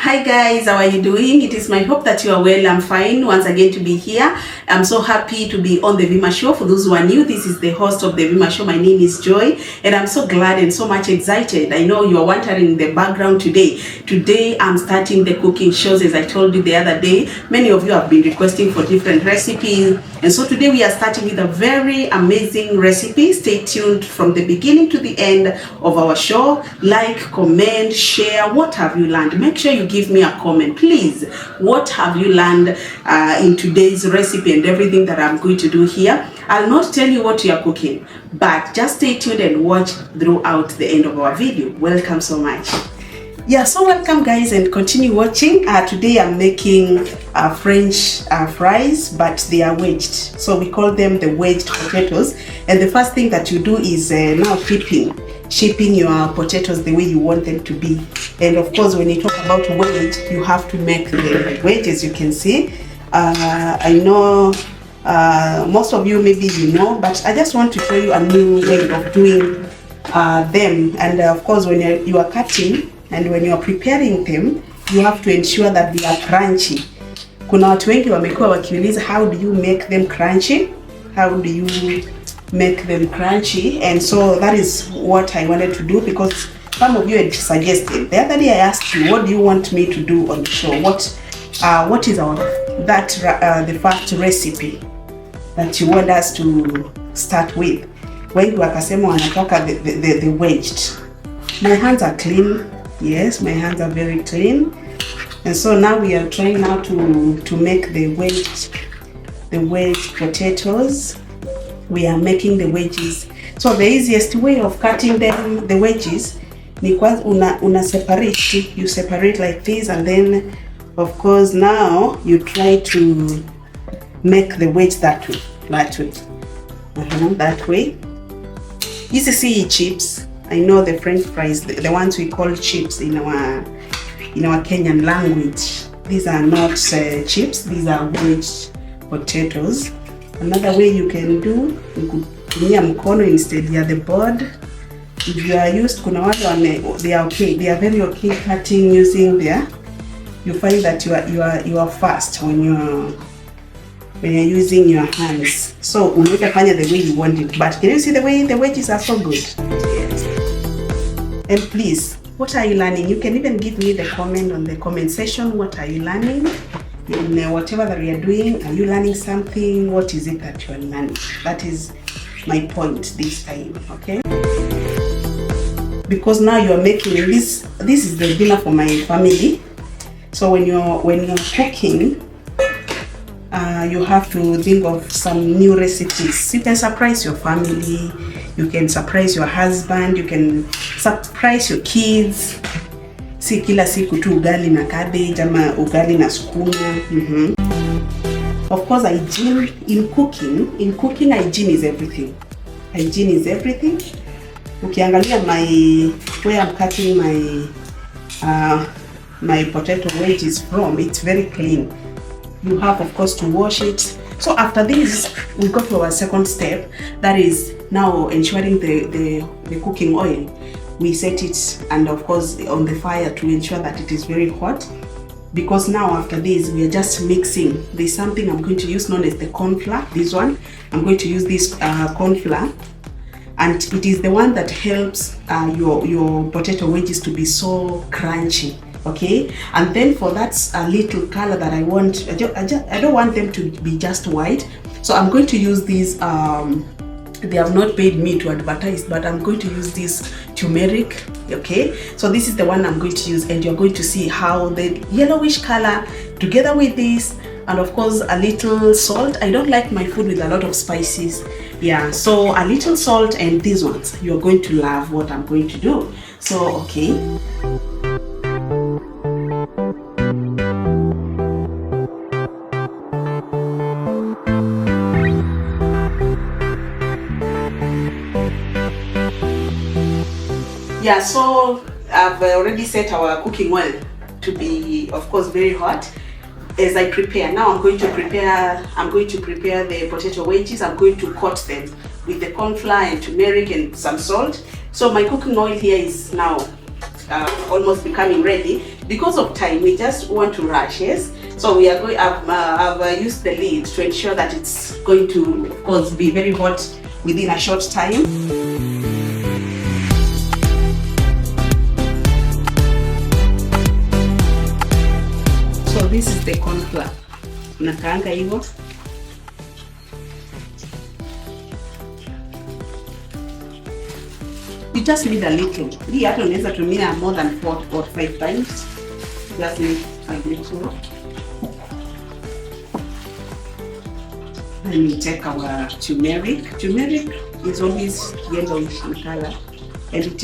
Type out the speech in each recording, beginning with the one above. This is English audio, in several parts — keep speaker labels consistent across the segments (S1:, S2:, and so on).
S1: Hi guys, how are you doing? It is my hope that you are well. I'm fine once again to be here. I'm so happy to be on the Vima Show. For those who are new, this is the host of the Vima Show. My name is Joy and I'm so glad and so much excited. I know you are wondering in the background today. Today I'm starting the cooking shows, as I told you the other day. Many of you have been requesting for different recipes, and so today we are starting with a very amazing recipe. Stay tuned from the beginning to the end of our show. Like, comment, share. What have you learned? Make sure you give me a comment, please. What have you learned in today's recipe and everything that I'm going to do here? I'll not tell you what you are cooking, but just stay tuned and watch throughout the end of our video. Welcome so much. Yeah, so welcome guys, and continue watching. Today I'm making French fries, but they are wedged. So we call them the wedged potatoes. And the first thing that you do is now shaping your potatoes the way you want them to be. And of course, when you talk about wedge, you have to make the wedges. You can see. I know most of you maybe you know, but I just want to show you a new way of doing them. And of course, when you are cutting and when you are preparing them, you have to ensure that they are crunchy. Kuna watu wengi wamekuwa wakiuliza, how do you make them crunchy? How do you make them crunchy? And so that is what I wanted to do, because some of you had suggested. The other day I asked you, what do you want me to do on the show? What is the first recipe that you want us to start with? Wengi wakasema wanataka the wedged. My hands are clean. Yes, my hands are very clean. And so now we are trying now to make the wedged potatoes. We are making the wedges. So the easiest way of cutting them, the wedges, ni kwa una separate. You separate like this, and then of course now you try to make the wedge that way. That way. Easy see chips. I know the French fries, the ones we call chips in our Kenyan language. These are not chips, these are wedged potatoes. Another way you can do, you could tumia mkono instead ya the board. If you are used, kuna wale they are okay, they are very okay cutting using there. You find that you are fast when you're using your hands. So unaweza fanya the way you want it. But can you see the way the wedges are so good? Yes. And please, what are you learning? You can even give me the comment on the comment section. What are you learning? In whatever that we are doing, are you learning something? What is it that you are learning? That is my point this time, okay? Because now you are making this is the dinner for my family. So when you're cooking, you have to think of some new recipes. You can surprise your family, you can surprise your husband, you can surprise your kids. Si kila siku tu ugali na cabbage ama ugali na sukuma. Of course, hygiene in cooking hygiene is everything. Hygiene is everything. Ukiangalia where I'm cutting my potato wedges from, it's very clean. You have of course to wash it. So after this, we go to our second step, that is now ensuring the cooking oil. We set it, and of course on the fire, to ensure that it is very hot, because now after this we are just mixing. There's something I'm going to use known as the corn flour. This one, I'm going to use this corn flour, and it is the one that helps your potato wedges to be so crunchy. Okay, and then for that little color that I want, I don't want them to be just white, so I'm going to use these. They have not paid me to advertise, but I'm going to use this turmeric. Okay, so this is the one I'm going to use, and you're going to see how the yellowish color together with this, and of course a little salt. I don't like my food with a lot of spices. Yeah, so a little salt, and these ones, you're going to love what I'm going to do. So okay. Yeah, so I've already set our cooking oil to be, of course, very hot. As I prepare, now I'm going to prepare the potato wedges. I'm going to coat them with the corn flour and turmeric and some salt. So my cooking oil here is now almost becoming ready. Because of time, we just want to rush, yes? So we are going. I've used the lid to ensure that it's going to, of course, be very hot within a short time. So this is the corn flour. Unakaanga hivyo. You just need a little. Hii hata unaweza tumia more than 4 or 5 times. Just need a little. Then we take our turmeric. Turmeric is always yellowish in color, and it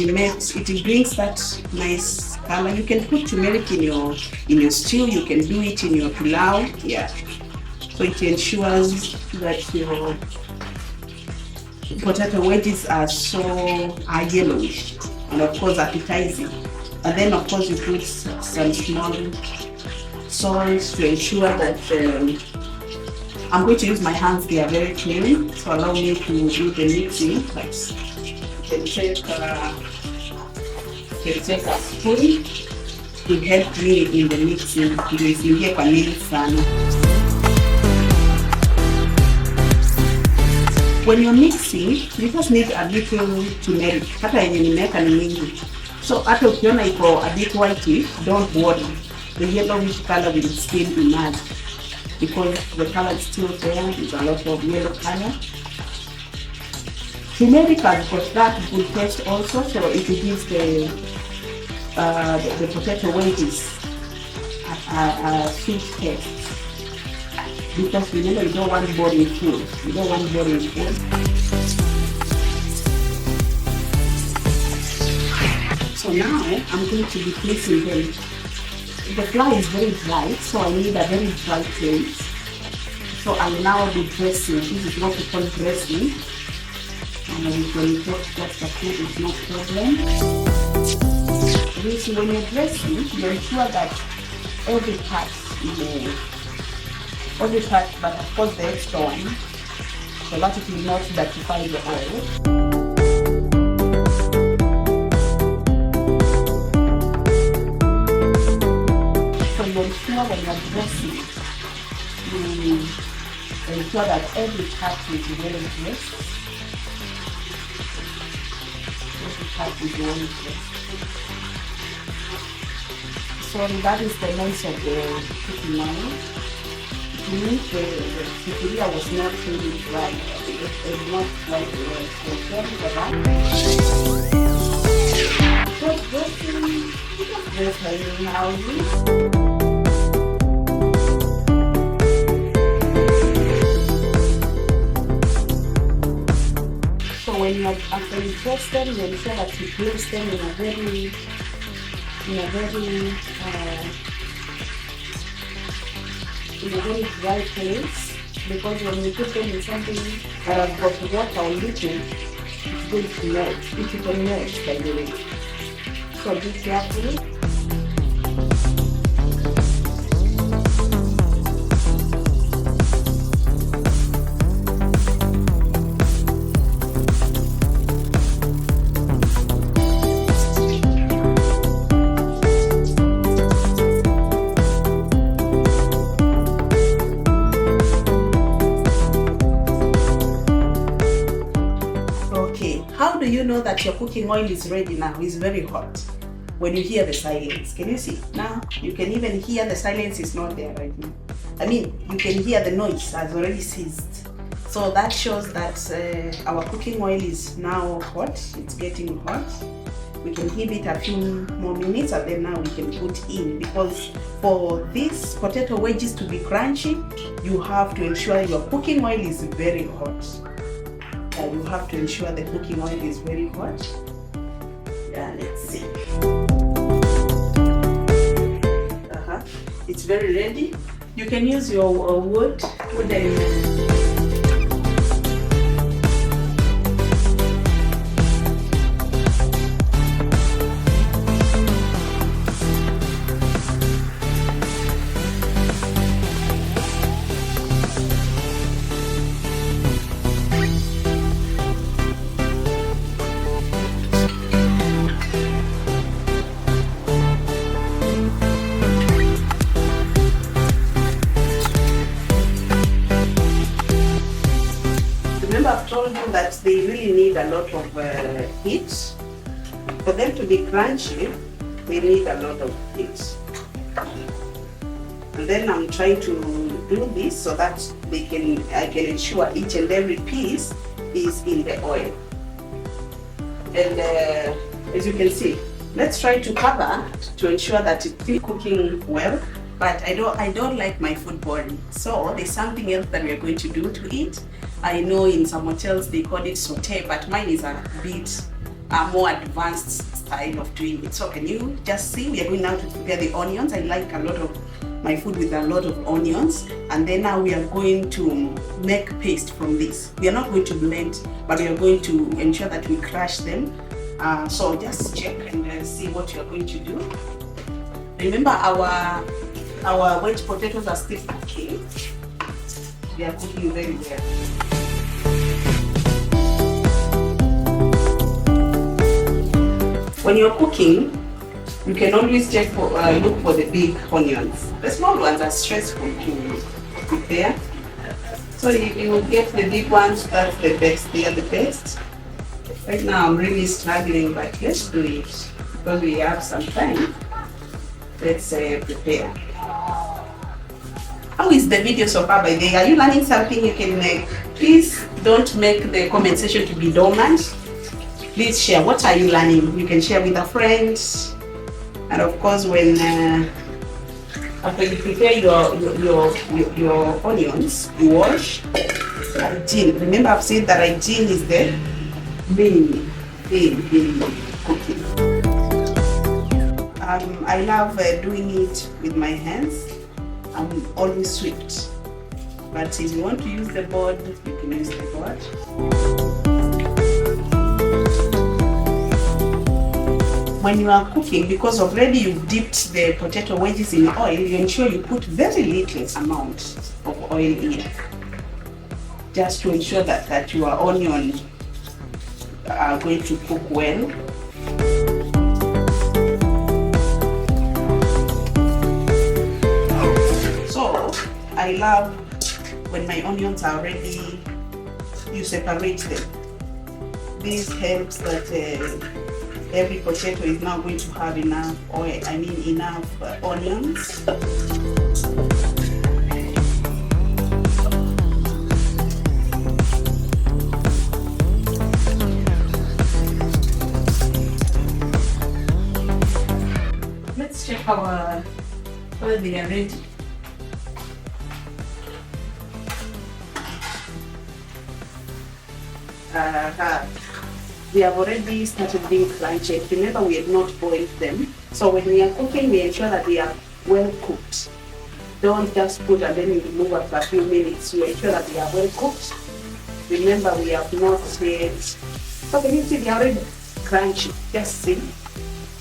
S1: brings that nice color. You can put turmeric in your stew. You can do it in your pilau. Yeah. So it ensures that your potato wedges are yellowish and of course appetizing. And then of course you put some small salt to ensure that I'm going to use my hands. They are very clean, so allow me to do the mixing. But you can take a spoon to help me in the mixing. Ndio kwa nini sana. When you're mixing, you just need a little turmeric. Hata yenye nimeweka ni mingi. So hata ukiona iko a bit white, don't worry. The yellowish color will still emerge because the color is still there. There's a lot of yellow color. Turmeric has got that good taste also, so it gives the potato wedges a sweet taste. Because remember, you don't want boring food. You don't want boring food. So now I'm going to be placing them. The flour is very dry, so I need a very dry place. So I'll now be dressing. This is what we call dressing. And we can put just the food, it's no problem. So when you're dressing, you ensure that every part but of course the extra one, so that it will not dirtify the oil. So you ensure when you're dressing, you ensure that every part is well dressed. Every part is well dressed. So that is the noise of the cooking oil. The sufuria was not really dry. It was not like the rest. So sorry for that. Just dressing now. So when you after you dress them, you ensure that you place them in a very dry place, because when you put them in something that has got water or liquid, it's going to melt. It will melt, by the way. So be careful. How do you know that your cooking oil is ready now? It's very hot. When you hear the silence, can you see? Now you can even hear the silence is not there right now. I mean, you can hear the noise has already ceased. So that shows that our cooking oil is now hot. It's getting hot. We can give it a few more minutes and then now we can put in, because for these potato wedges to be crunchy, you have to ensure your cooking oil is very hot. You have to ensure the cooking oil is very hot. Yeah, let's see. It's very ready. You can use your wooden. they really need a lot of heat. For them to be crunchy, they need a lot of heat. And then I'm trying to do this so that I can ensure each and every piece is in the oil. And as you can see, let's try to cover to ensure that it's still cooking well. But I don't like my food boring. So there's something else that we are going to do to it. I know in some hotels they call it saute, but mine is a bit more advanced style of doing it. So can you just see, we are going now to prepare the onions. I like a lot of my food with a lot of onions, and then now we are going to make paste from this. We are not going to blend, but we are going to ensure that we crush them. So just check and see what you are going to do. Remember our wedge potatoes are still cooking. They are cooking very well. When you're cooking, you can always check for, look for the big onions. The small ones are stressful to prepare. So if you get the big ones, that's the best. They are the best. Right now I'm really struggling, but let's do it because we have some time. Let's prepare. How is the video so far, by the way? Are you learning something you can make? Please don't make the comment section to be dormant. Please share. What are you learning? You can share with a friend. And of course, when after you prepare your onions, you wash. Hygiene. Remember, I've said that hygiene is the main in cooking. I love doing it with my hands. I'm always swift. But if you want to use the board, you can use the board. When you are cooking, because already you've dipped the potato wedges in oil, you ensure you put very little amount of oil in, just to ensure that your onion are going to cook well. So I love when my onions are ready, you separate them. This helps that every potato is now going to have enough oil, enough onions. Let's check whether they are ready. They have already started being crunchy. Remember, we have not boiled them. So when we are cooking, we ensure that they are well cooked. Don't just put and then you remove after a few minutes. You ensure that they are well cooked. Remember, we have not yet. So can you see they are already crunchy? Just see.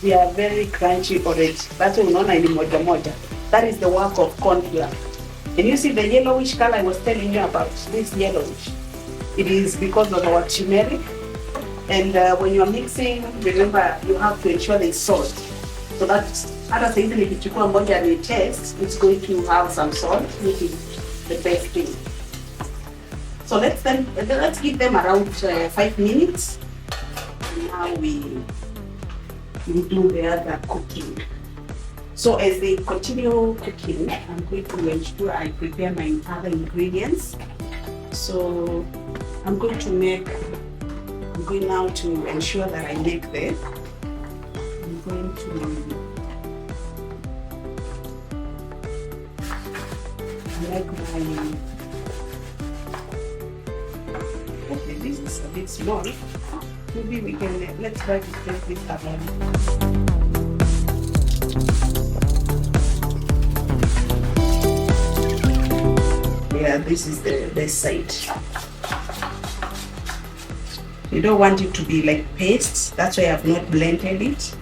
S1: They are very crunchy already. That's moja. That is the work of corn flour. And you see the yellowish color I was telling you about, this yellowish. It is because of our turmeric. And when you're mixing, remember you have to ensure there's salt. So that other things, even if you put moja and you taste, it's going to have some salt, which is the best thing. So let's give them around 5 minutes. Now we do the other cooking. So as they continue cooking, I'm going to ensure I prepare my other ingredients. So I'm going now to ensure that I make them. I'm going to like my. Okay, this is a bit small. Maybe we can let's try to take this around. Yeah, this is the side. You don't want it to be like paste. That's why I've not blended it.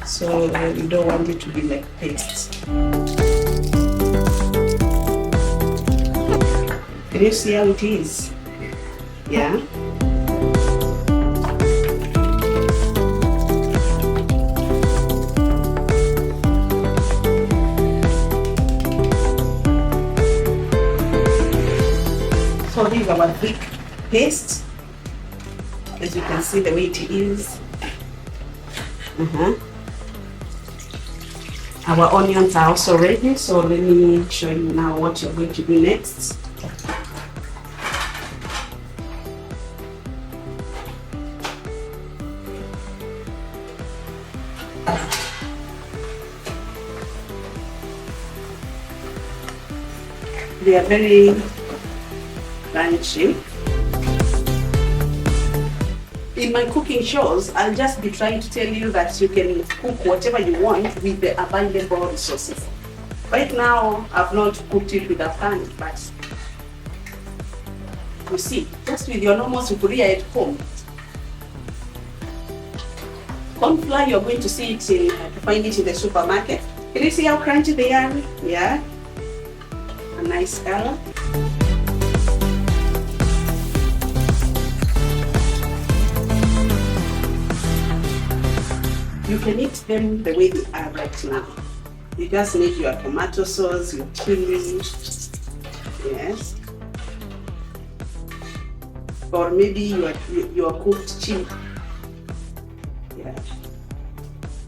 S1: So you don't want it to be like paste. Can you see how it is? Yeah. So this is our thick paste. As you can see the way it is. Our onions are also ready, so let me show you now what you're going to do next. They are very crunchy. In my cooking shows, I'll just be trying to tell you that you can cook whatever you want with the available resources. Right now, I've not cooked it with a pan, but you see, just with your normal sufuria at home. Corn flour, you're going to see it to find it in the supermarket. Can you see how crunchy they are? Yeah, a nice color. You can eat them the way they are right now. You just need your tomato sauce, your chili, yes, or maybe your cooked chili. Yeah,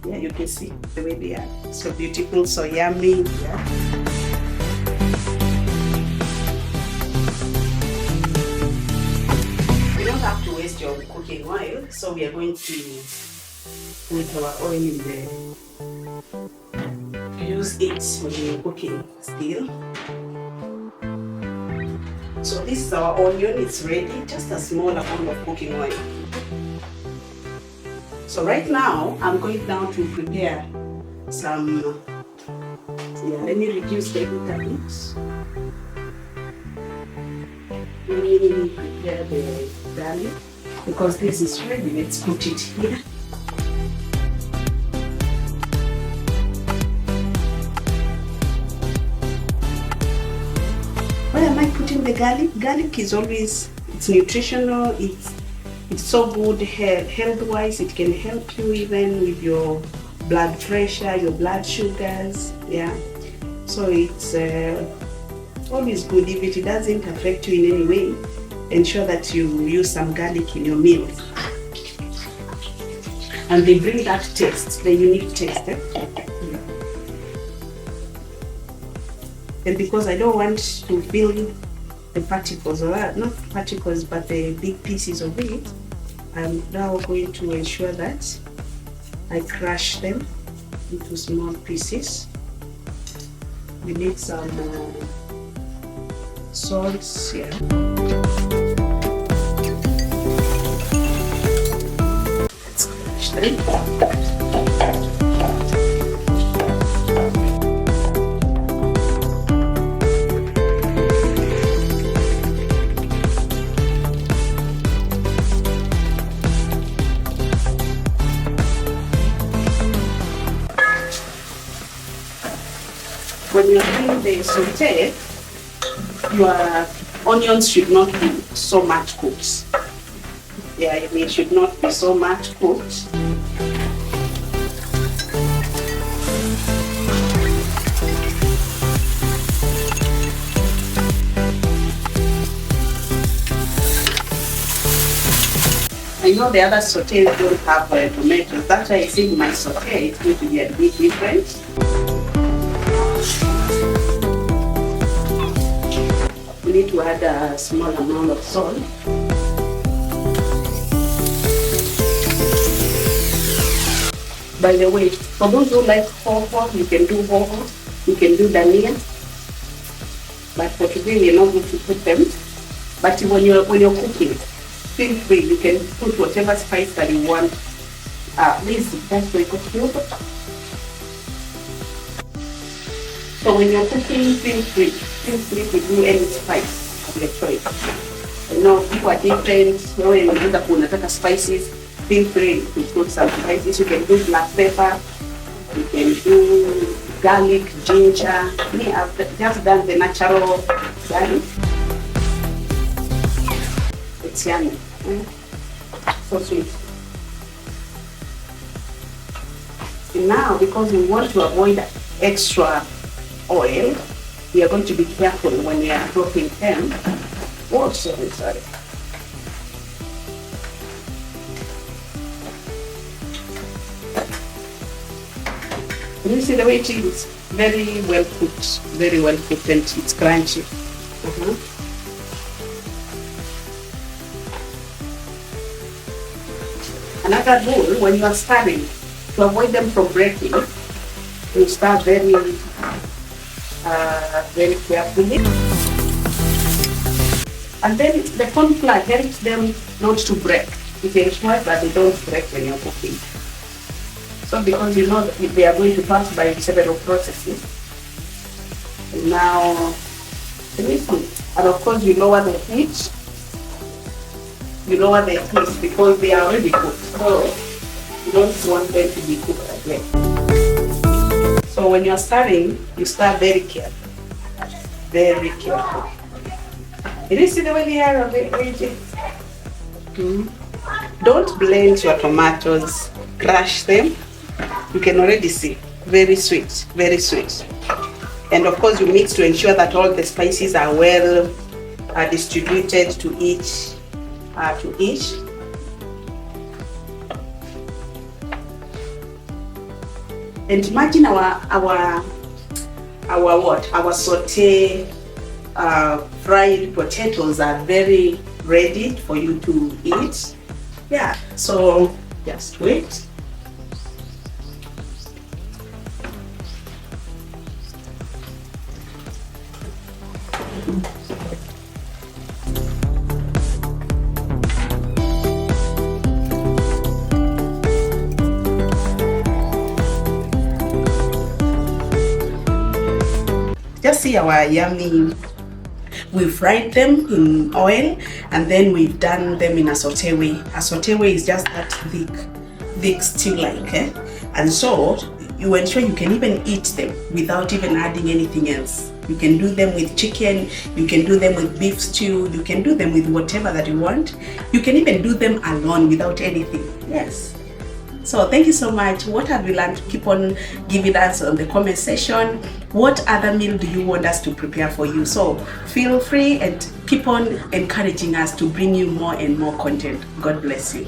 S1: yeah, you can see the way they are. So beautiful, so yummy. Yeah. You don't have to waste your cooking oil, so we are going to put our oil in there. Use it when you're cooking still. So this is our onion, it's ready, just a small amount of cooking oil. So right now, I'm going down to prepare some, let me reduce the heat a bit. Let me prepare the garlic, because this is ready, let's put it here. Why am I putting the garlic? Garlic is always, it's nutritional, it's so good health-wise. It can help you even with your blood pressure, your blood sugars, yeah. So it's always good. If it doesn't affect you in any way, ensure that you use some garlic in your meals. And they bring that taste, the unique taste. And because I don't want to feel the particles, or not particles, but the big pieces of it, I'm now going to ensure that I crush them into small pieces. We need some salt here. Let's crush them. When you're doing the sauté, your onions should not be so much cooked. Yeah, it should not be so much cooked. I know the other sautés don't have tomatoes. That's why I think my sauté is going to be a bit different. We need to add a small amount of salt. By the way, for those who like hoho, you can do hoho, you can do dania. But for today, we're not going to put them. But when you're cooking, feel free. You can put whatever spice that you want. Please, that's very good. So when you're cooking, feel free to do any spice of your choice. You know, people are different. So when you put spices, feel free to put some spices. You can do black pepper, you can do garlic, ginger. Me, I've just done the natural garlic. It's yummy. So sweet. And now, because we want to avoid extra oil, we are going to be careful when we are dropping them. Oh, sorry. You see the way it is? Very well cooked. Very well cooked, and it's crunchy. Another rule, when you are stirring, to avoid them from breaking, you stir very carefully. And then the corn flour helps them not to break. It ensures that they don't break when you're cooking. So because you know that they are going to pass by several processes. Now, and of course you lower the heat. You lower the heat because they are already cooked. So you don't want them to be cooked again. So when you're stirring, you stir very carefully. Very carefully. Did you see the way they are already? Don't blend your tomatoes, crush them. You can already see, very sweet, very sweet. And of course you mix to ensure that all the spices are well distributed to each. And imagine our saute fried potatoes are very ready for you to eat. Yeah, so just wait. Just see our yummy. We fried them in oil and then we've done them in a saute way. A saute way is just that thick stew like. And so you ensure you can even eat them without even adding anything else. You can do them with chicken, you can do them with beef stew, you can do them with whatever that you want. You can even do them alone without anything. Yes. So thank you so much. What have you learned? Keep on giving us on the comment section. What other meal do you want us to prepare for you? So feel free and keep on encouraging us to bring you more and more content. God bless you.